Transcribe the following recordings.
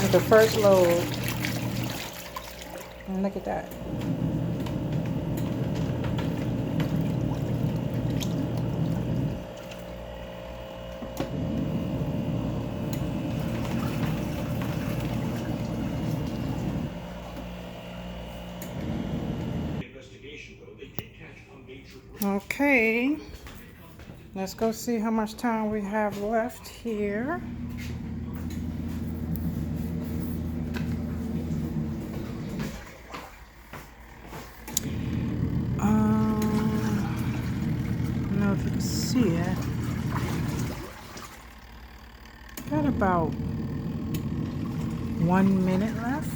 is the first load. And look at that. Okay, let's go see how much time we have left here. I don't know if you can see it. Got about 1 minute left.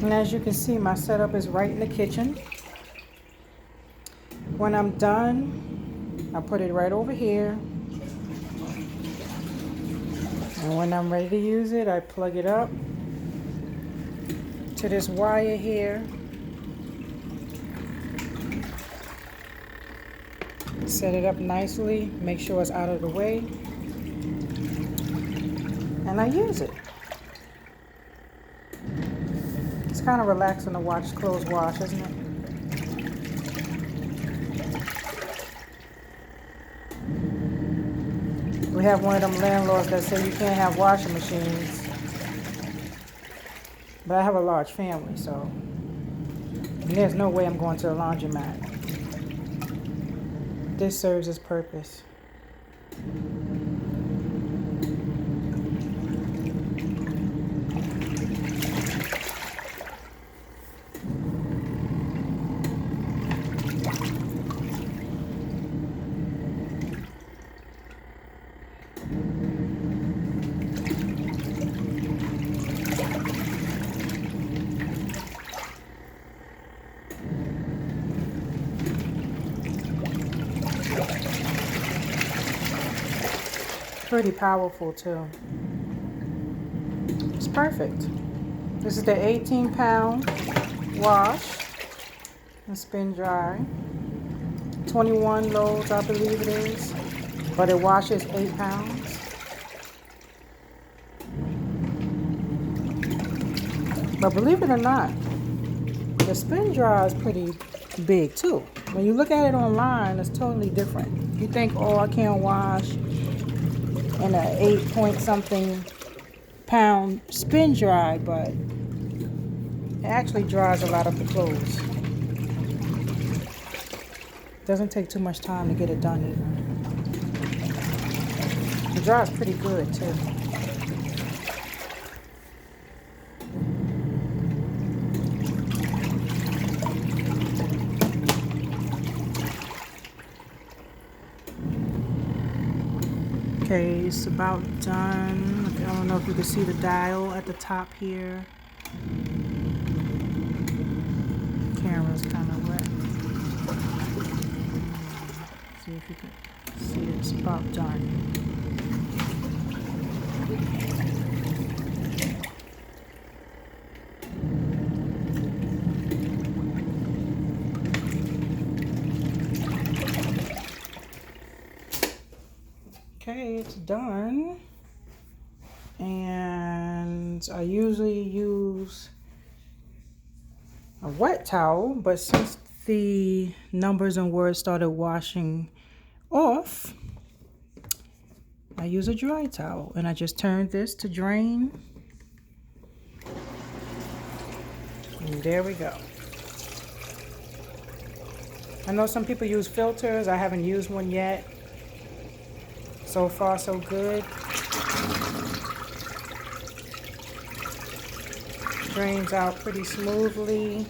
And as you can see, my setup is right in the kitchen. When I'm done, I put it right over here. And when I'm ready to use it, I plug it up to this wire here. Set it up nicely, make sure it's out of the way. And I use it. It's kind of relaxing to watch clothes wash, isn't it? We have one of them landlords that say you can't have washing machines. But I have a large family, so and there's no way I'm going to a laundromat. This serves its purpose. Pretty powerful too. It's perfect. This is the 18-pound wash and spin dry. 21 loads, I believe it is, but it washes 8 pounds. But believe it or not, the spin dry is pretty big too. When you look at it online, it's totally different. You think, oh, I can't wash in a 8-point-something pound spin dry, but it actually dries a lot of the clothes. Doesn't take too much time to get it done either. It dries pretty good too. Okay, it's about done. I don't know if you can see the dial at the top here. Camera's kind of wet. See if you can see it. It's about done. Okay, it's done. And I usually use a wet towel, but since the numbers and words started washing off, I use a dry towel. And I just turned this to drain. And there we go. I know some people use filters. I haven't used one yet. So far, so good. Drains out pretty smoothly.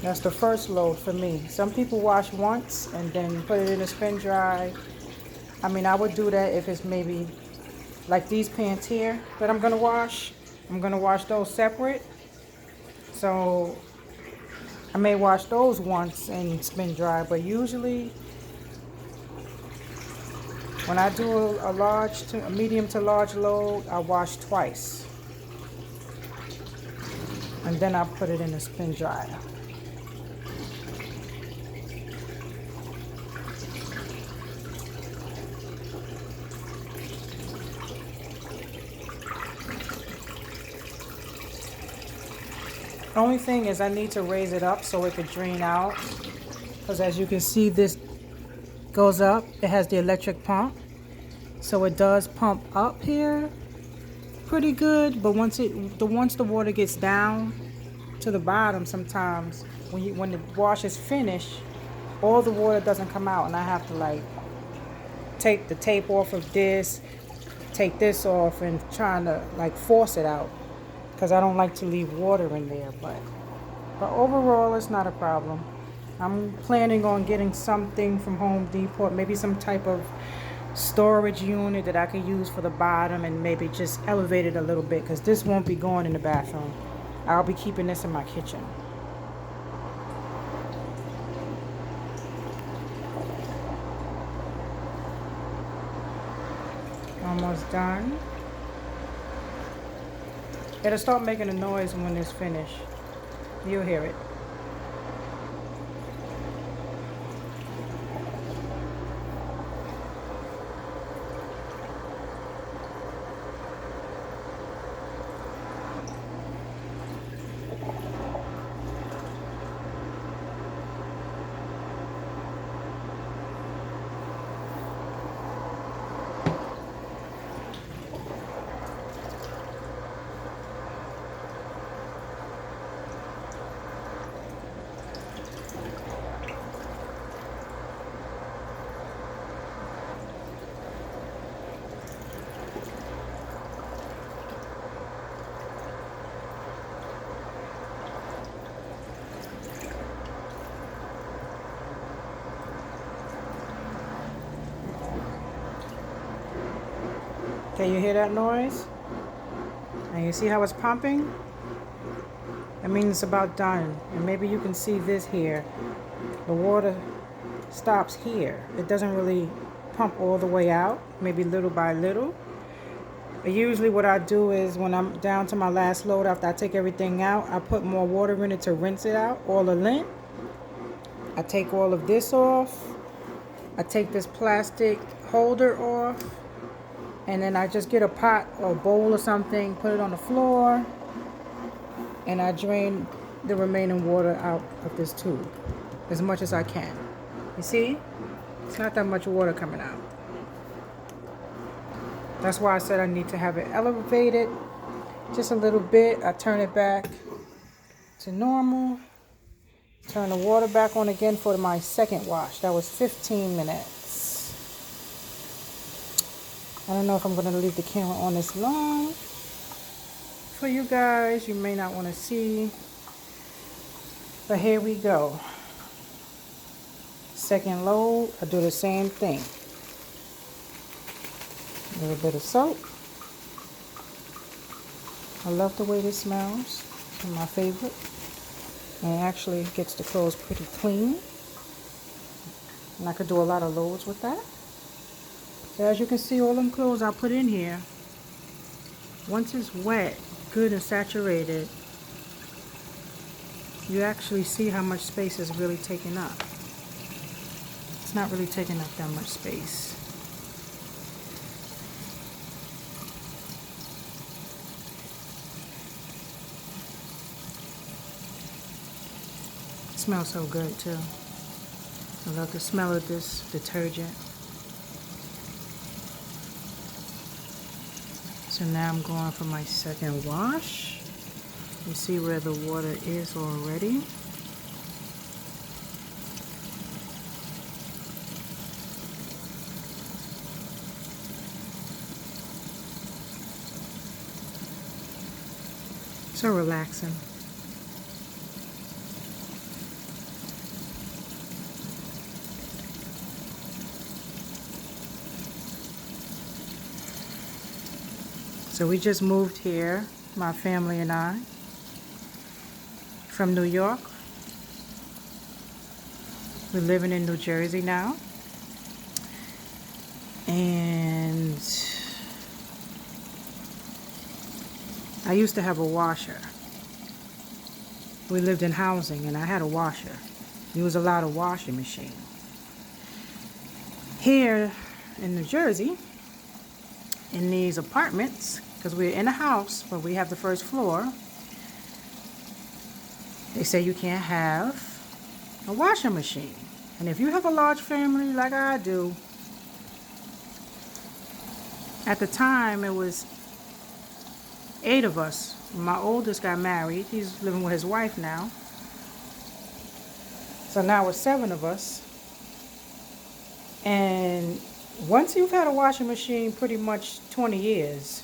That's the first load for me. Some people wash once and then put it in a spin dry. I mean, I would do that if it's maybe like these pants here that I'm gonna wash. I'm gonna wash those separate. So I may wash those once and spin dry, but usually when I do a medium to large load, I wash twice. And then I put it in a spin dryer. The only thing is I need to raise it up so it could drain out. Because as you can see, this goes up. It has the electric pump. So it does pump up here pretty good. But once the water gets down to the bottom, sometimes when the wash is finished, all the water doesn't come out. And I have to like take the tape off of this, take this off, and trying to like force it out. Because I don't like to leave water in there, but overall it's not a problem. I'm planning on getting something from Home Depot, maybe some type of storage unit that I can use for the bottom and maybe just elevate it a little bit, because this won't be going in the bathroom. I'll be keeping this in my kitchen. Almost done. It'll start making a noise when it's finished. You'll hear it. Can you hear that noise? And you see how it's pumping? That means it's about done. And maybe you can see this here. The water stops here. It doesn't really pump all the way out, maybe little by little. But usually what I do is when I'm down to my last load, after I take everything out, I put more water in it to rinse it out, all the lint. I take all of this off. I take this plastic holder off. And then I just get a pot or a bowl or something, put it on the floor, and I drain the remaining water out of this tube as much as I can. You see? It's not that much water coming out. That's why I said I need to have it elevated just a little bit. I turn it back to normal. Turn the water back on again for my second wash. That was 15 minutes. I don't know if I'm going to leave the camera on this long for you guys. You may not want to see. But here we go. Second load, I do the same thing. A little bit of soap. I love the way this smells. It's my favorite. And it actually gets the clothes pretty clean. And I could do a lot of loads with that. So as you can see, all them clothes I put in here, once it's wet, good and saturated, you actually see how much space is really taking up. It's not really taking up that much space. It smells so good too. I love the smell of this detergent. So now I'm going for my second wash. You see where the water is already. So relaxing. So we just moved here, my family and I, from New York. We're living in New Jersey now. And I used to have a washer. We lived in housing and I had a washer. Used a lot of washing machine. Here in New Jersey, in these apartments, because we're in a house, but we have the first floor, they say you can't have a washing machine. And if you have a large family like I do, at the time it was 8 of us. My oldest got married. He's living with his wife now. So now it's 7 of us. And once you've had a washing machine pretty much 20 years,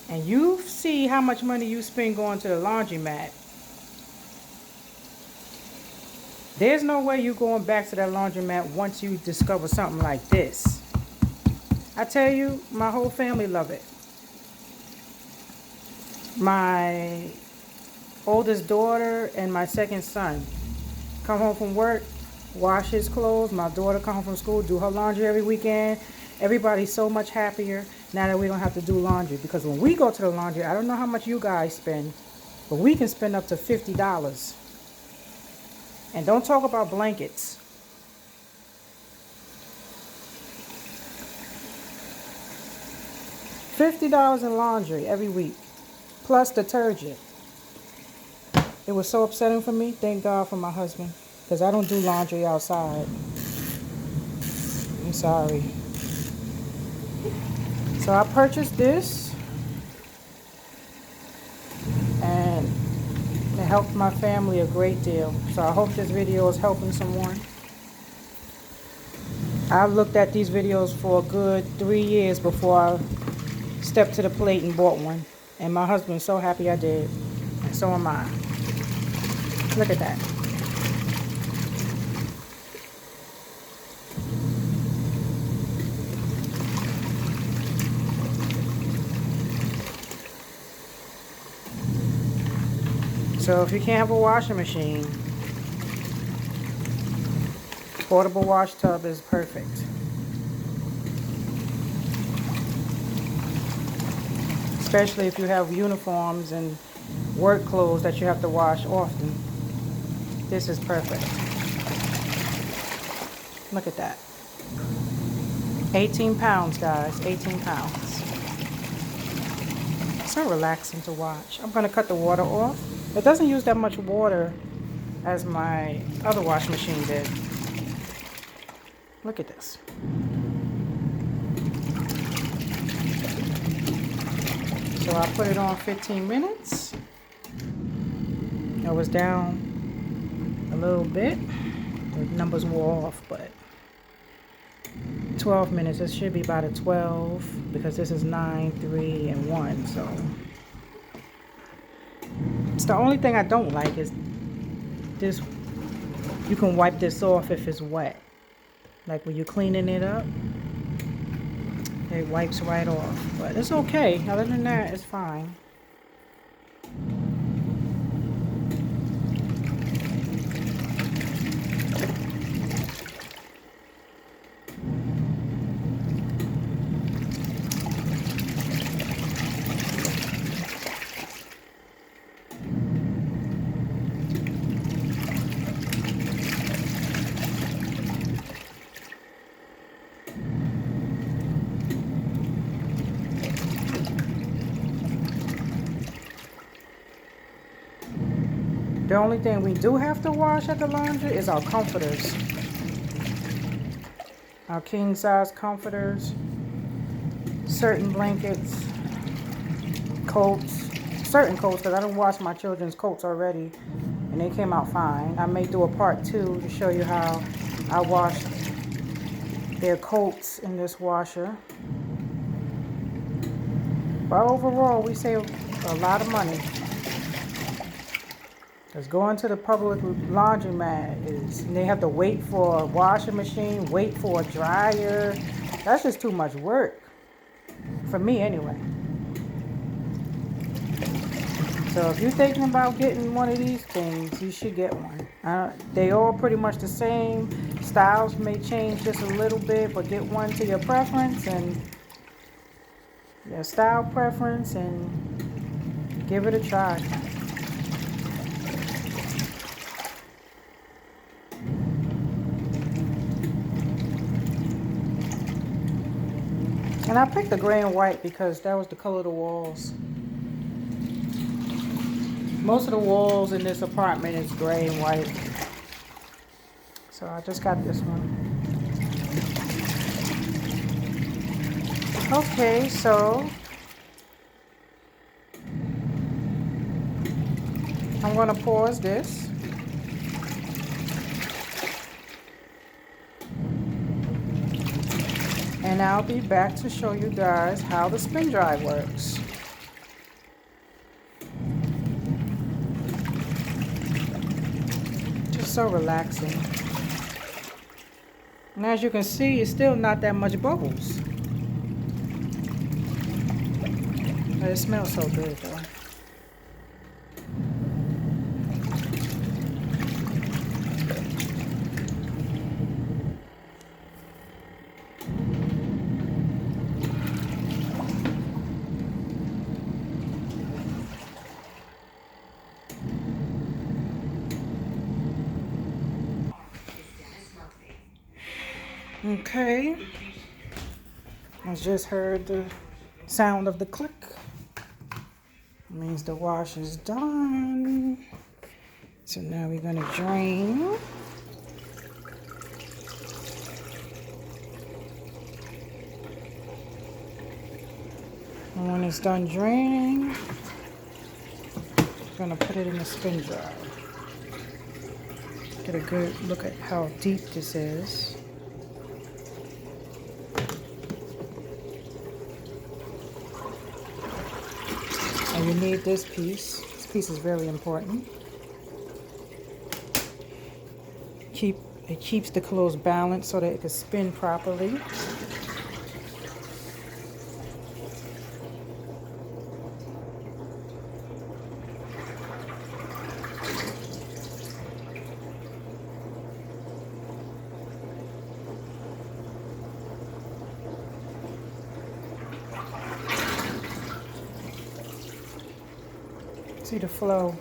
and you see how much money you spend going to the laundromat, there's no way you're going back to that laundromat once you discover something like this. I tell you, my whole family love it. My oldest daughter and my second son come home from work, wash his clothes. My daughter come home from school, do her laundry every weekend. Everybody's so much happier now that we don't have to do laundry. Because when we go to the laundry, I don't know how much you guys spend, but we can spend up to $50. And don't talk about blankets. $50 in laundry every week, plus detergent. It was so upsetting for me. Thank God for my husband, because I don't do laundry outside. I'm sorry. So I purchased this, and it helped my family a great deal. So I hope this video is helping someone. I looked at these videos for a good 3 years before I stepped to the plate and bought one. And my husband's so happy I did. And so am I. Look at that. So if you can't have a washing machine, portable wash tub is perfect. Especially if you have uniforms and work clothes that you have to wash often. This is perfect. Look at that. 18 pounds, guys. 18 pounds. So relaxing to watch. I'm going to cut the water off. It doesn't use that much water as my other washing machine did. Look at this. So I put it on 15 minutes. I was down a little bit. The numbers were off, but 12 minutes. It should be about a 12 because this is 9, 3, and 1. So it's the only thing I don't like is this. You can wipe this off if it's wet. Like when you're cleaning it up, it wipes right off. But it's okay. Other than that, it's fine. The only thing we do have to wash at the laundry is our comforters. Our king size comforters, certain blankets, coats, certain coats, because I don't wash my children's coats already and they came out fine. I may do a part 2 to show you how I wash their coats in this washer. But overall, we save a lot of money. Because going to the public laundromat is, and they have to wait for a washing machine, wait for a dryer. That's just too much work. For me anyway. So if you're thinking about getting one of these things, you should get one. They all pretty much the same. Styles may change just a little bit, but get one to your preference and your style preference and give it a try. And I picked the gray and white because that was the color of the walls. Most of the walls in this apartment is gray and white. So I just got this one. Okay, so I'm going to pause this. And I'll be back to show you guys how the spin dry works. Just so relaxing. And as you can see, it's still not that much bubbles. But it smells so good though. Okay, I just heard the sound of the click. It means the wash is done. So now we're gonna drain. And when it's done draining, I'm gonna put it in the spin dryer. Get a good look at how deep this is. And you need this piece. This piece is very important. It keeps the clothes balanced so that it can spin properly. See the flow.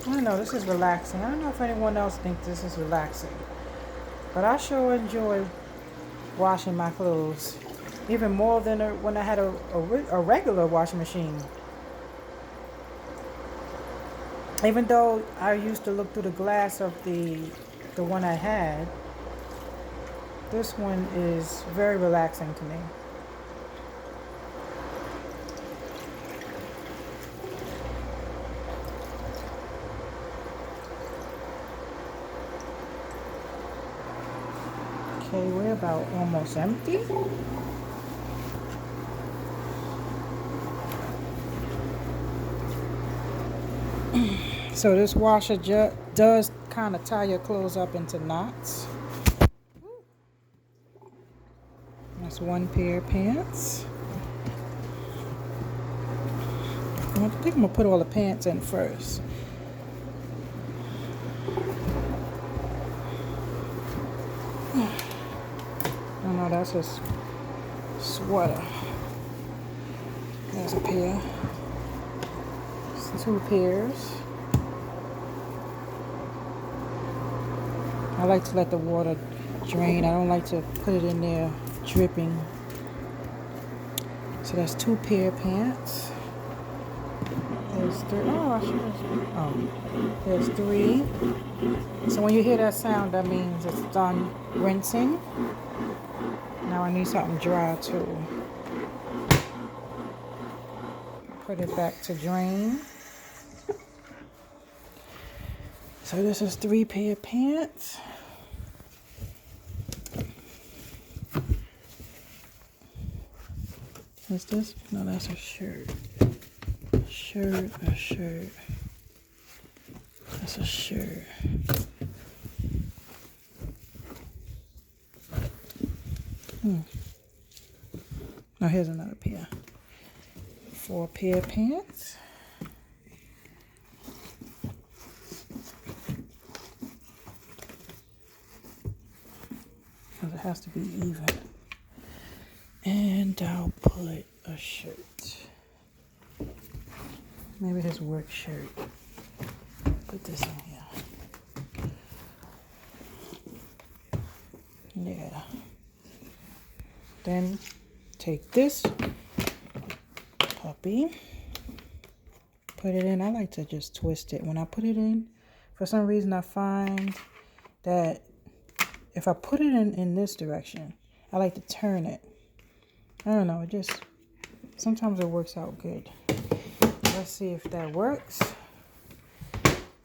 I know this is relaxing. I don't know if anyone else thinks this is relaxing, but I sure enjoy washing my clothes, even more than when I had a regular washing machine. Even though I used to look through the glass of the one I had, this one is very relaxing to me. Okay, we're about almost empty. So this washer does kind of tie your clothes up into knots. That's one pair of pants. I think I'm gonna put all the pants in first. Oh no, that's a sweater. There's a pair. It's 2 pairs. I like to let the water drain. I don't like to put it in there dripping. So that's 2 pair of pants. There There's three. Oh, I should have. Oh, there's three. So when you hear that sound, that means it's done rinsing. Now I need something dry too. Put it back to drain. So this is 3 pair of pants. What's this? No, that's a shirt. A shirt. That's a shirt. Now here's another pair. 4 pair of pants. Because it has to be even. And I'll put a shirt. Maybe his work shirt. Put this in here. Yeah. Then take this puppy, put it in. I like to just twist it. When I put it in, for some reason I find that if I put it in this direction, I like to turn it. I don't know, it just, sometimes it works out good. Let's see if that works.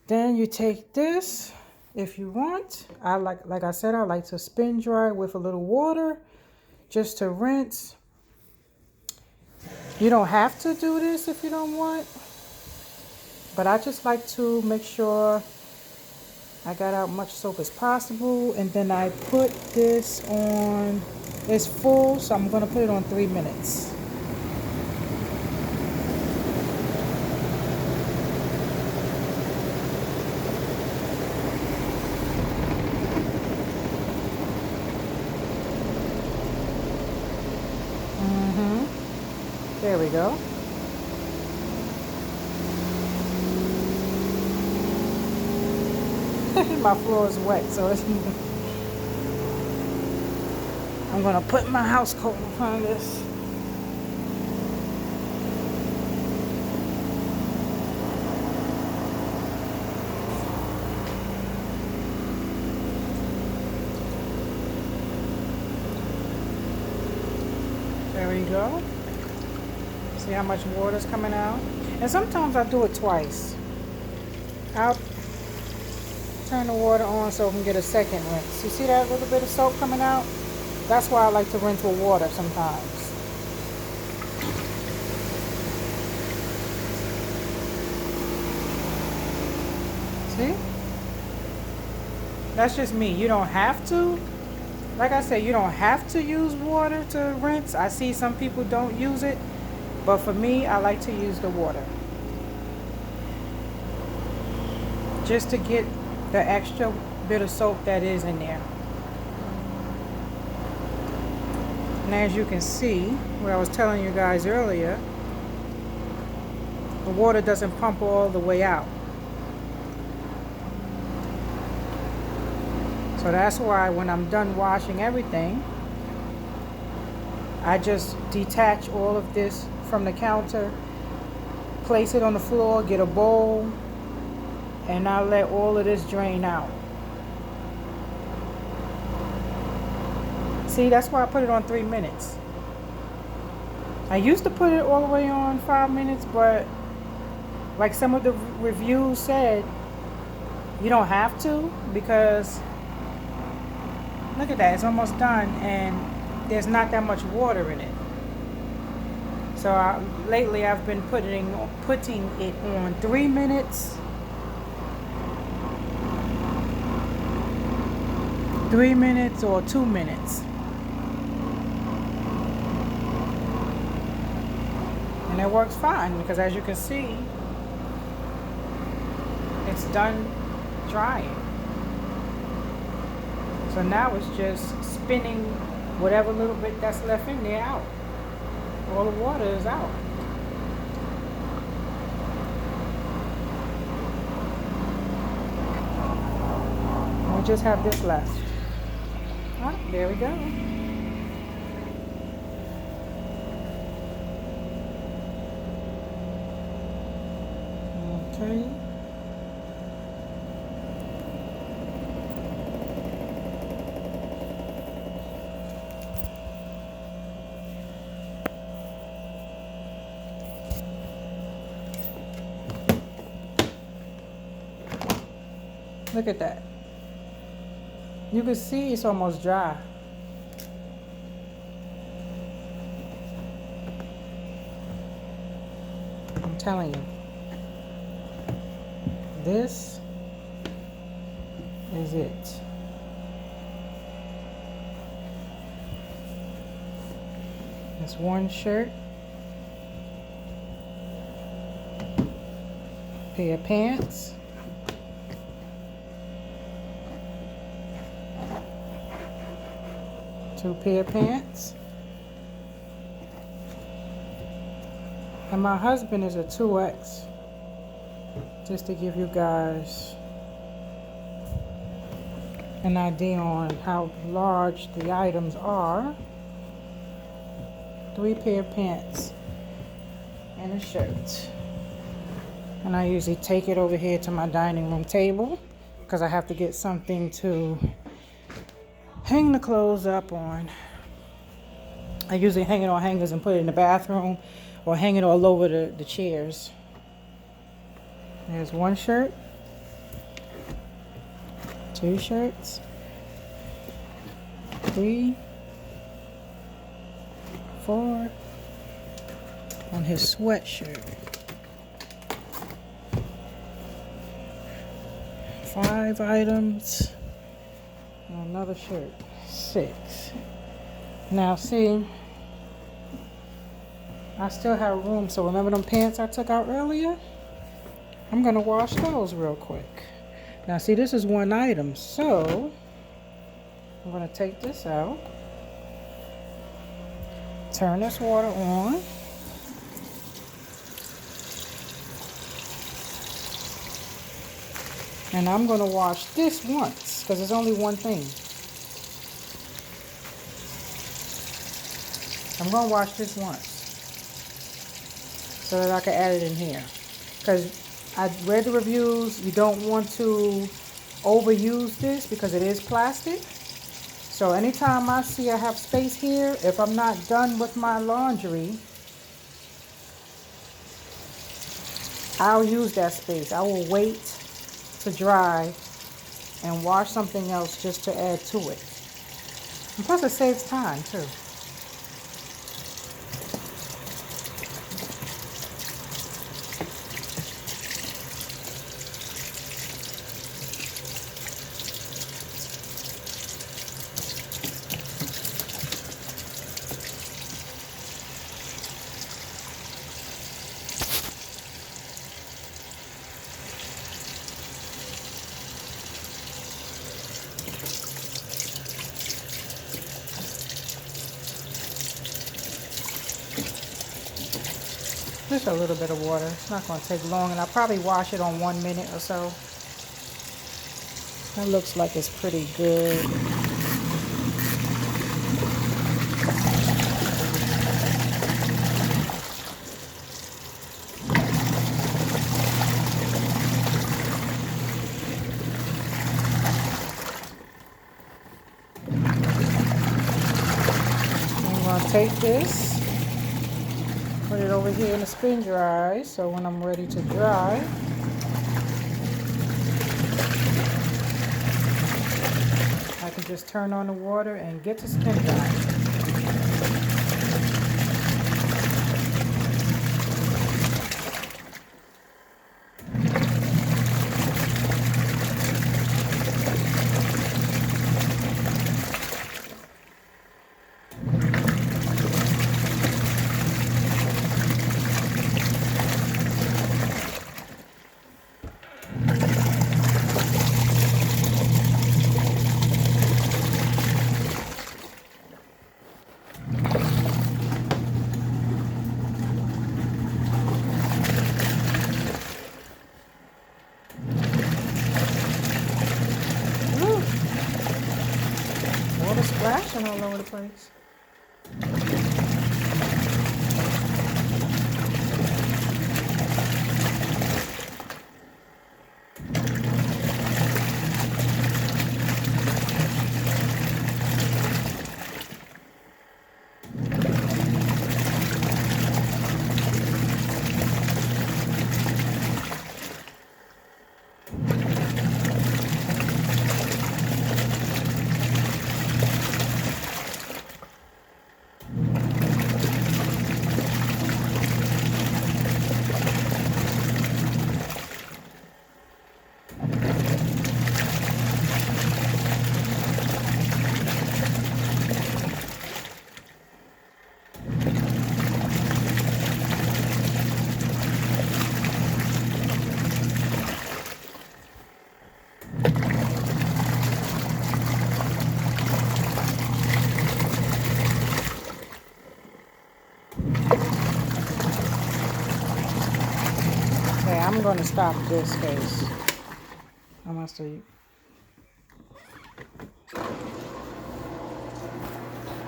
Then you take this, if you want. Like I said, I like to spin dry with a little water just to rinse. You don't have to do this if you don't want, but I just like to make sure I got out much soap as possible. And then I put this on, it's full, so I'm gonna put it on 3 minutes. There we go. My floor is wet, so it's I'm gonna put my house coat in front of this. There we go. See how much water is coming out? And sometimes I do it twice. I'll turn the water on so I can get a second rinse. You see that little bit of soap coming out? That's why I like to rinse with water sometimes. See? That's just me. You don't have to. Like I said, you don't have to use water to rinse. I see some people don't use it. But for me, I like to use the water. Just to get the extra bit of soap that is in there. And as you can see, what I was telling you guys earlier, the water doesn't pump all the way out. So that's why when I'm done washing everything, I just detach all of this from the counter, place it on the floor, get a bowl, and I let all of this drain out. See, that's why I put it on 3 minutes. I used to put it all the way on 5 minutes, but like some of the reviews said, you don't have to, because look at that, it's almost done and there's not that much water in it. So lately I've been putting it on 3 minutes. 3 minutes or 2 minutes. And it works fine because as you can see, it's done drying. So now it's just spinning whatever little bit that's left in there out. All the water is out. And we just have this left. Oh, there we go. Okay. Look at that. You can see it's almost dry. I'm telling you. This is it. It's one shirt, pair of pants, two pair of pants, and my husband is a 2X, just to give you guys an idea on how large the items are. 3 pair of pants and a shirt. And I usually take it over here to my dining room table because I have to get something to hang the clothes up on. I usually hang it on hangers and put it in the bathroom or hang it all over the chairs. There's one shirt, 2 shirts, 3, 4, and his sweatshirt. 5 items, and another shirt, 6. Now see, I still have room, so remember them pants I took out earlier? I'm gonna wash those real quick. Now see, this is one item, so I'm gonna take this out, turn this water on, and I'm gonna wash this once because it's only one thing. I'm gonna wash this once so that I can add it in here, because I read the reviews. You don't want to overuse this because it is plastic. So anytime I see I have space here, if I'm not done with my laundry, I'll use that space. I will wait to dry and wash something else just to add to it. And plus it saves time too. Just a little bit of water. It's not going to take long, and I'll probably wash it on 1 minute or so. That looks like it's pretty good. I'm going to take this, put it over here in the spin dry, so when I'm ready to dry, I can just turn on the water and get to spin dry. Water splashing all over the place. I'm going to stop this case. I must have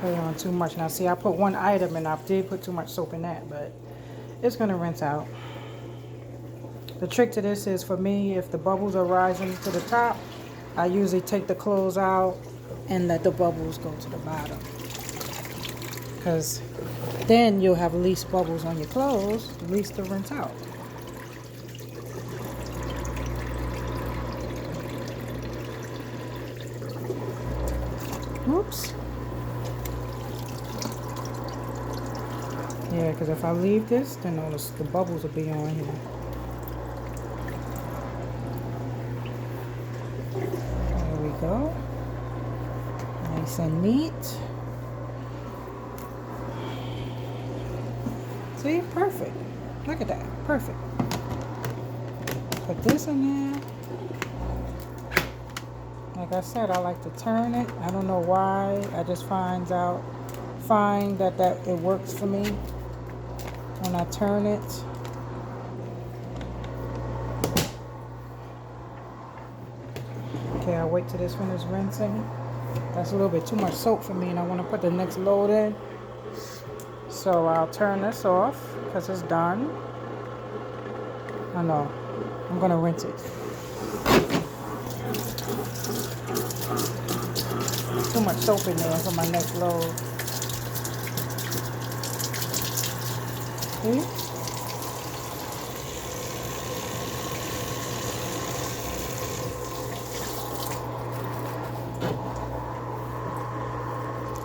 put it on too much. Now see, I put one item and I did put too much soap in that, but it's going to rinse out. The trick to this is, for me, if the bubbles are rising to the top, I usually take the clothes out and let the bubbles go to the bottom. Because then you'll have least bubbles on your clothes, least to rinse out. Oops. Yeah, because if I leave this, then all the bubbles will be on here. There we go. Nice and neat. See? Perfect. Look at that. Perfect. Put this in there. Like I said, I like to turn it. I don't know why. I just find that it works for me when I turn it. Okay, I'll wait till this finishes rinsing. That's a little bit too much soap for me, and I want to put the next load in. So I'll turn this off because it's done. I know. I'm going to rinse it. Too much soap in there for my next load. See?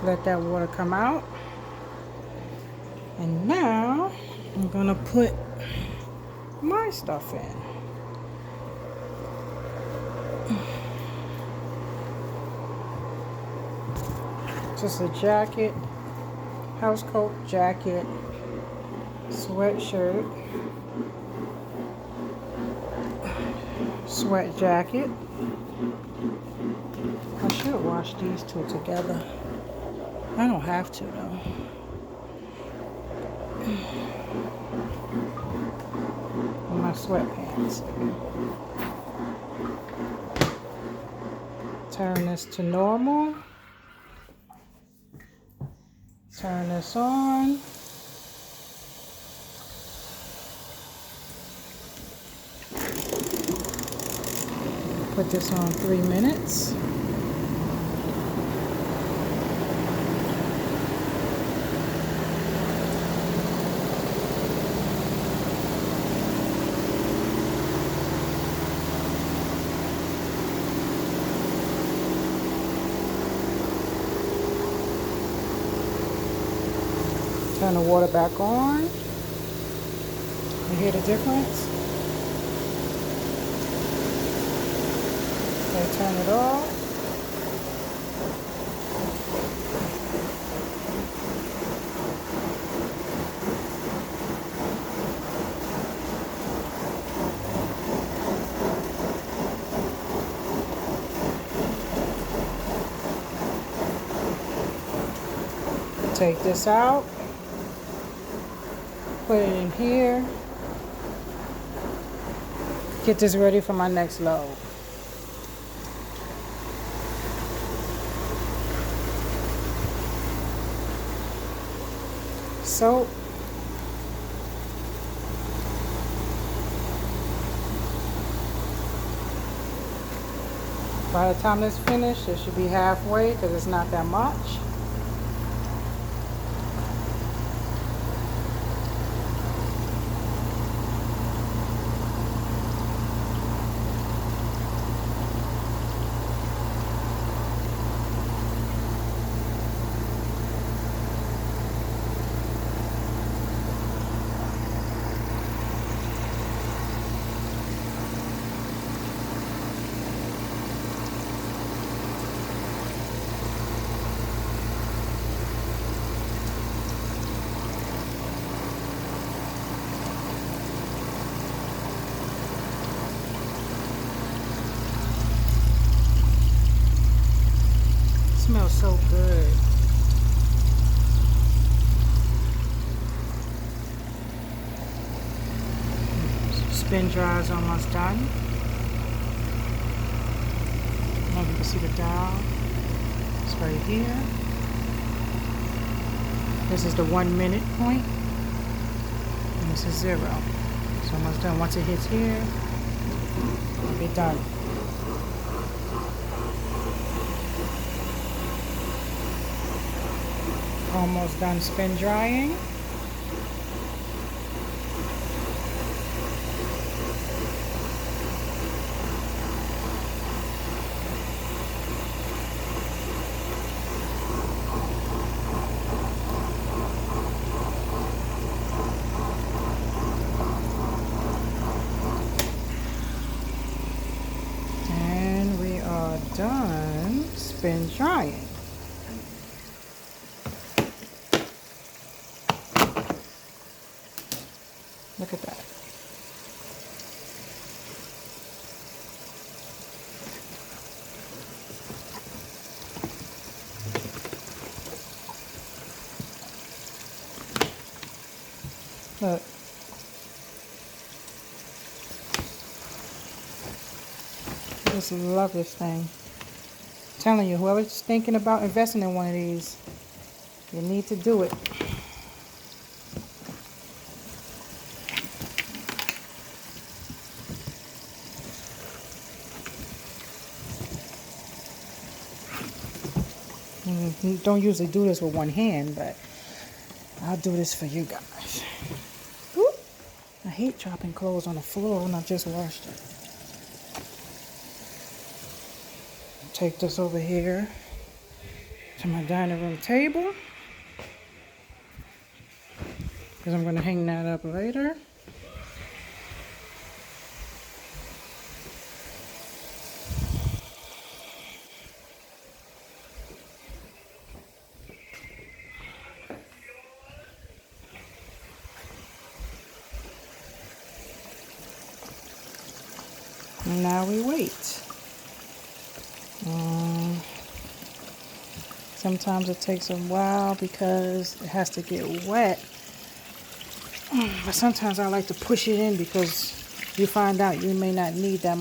Let that water come out. And now I'm gonna put my stuff in. Just a jacket, house coat, jacket, sweatshirt, sweat jacket. I should wash these two together. I don't have to though. My sweatpants. Turn this to normal. Turn this on. Put this on 3 minutes. Turn the water back on. You hear the difference? Okay, turn it off. Take this out. Put it in here. Get this ready for my next load. Soap. By the time it's finished, it should be halfway because it's not that much. Smells so good. spin dryer is almost done. Now you can see the dial. It's right here. This is the 1 minute point, and this is 0. It's almost done. Once it hits here, it'll be done. Almost done spin drying. And we are done spin drying. Look at that. Look. I just love this thing. I'm telling you, whoever's thinking about investing in one of these, you need to do it. Don't usually do this with one hand, but I'll do this for you guys. Whoop. I hate dropping clothes on the floor when I just washed it. Take this over here to my dining room table, because I'm going to hang that up later. And now we wait. Sometimes it takes a while because it has to get wet. But sometimes I like to push it in because you find out you may not need that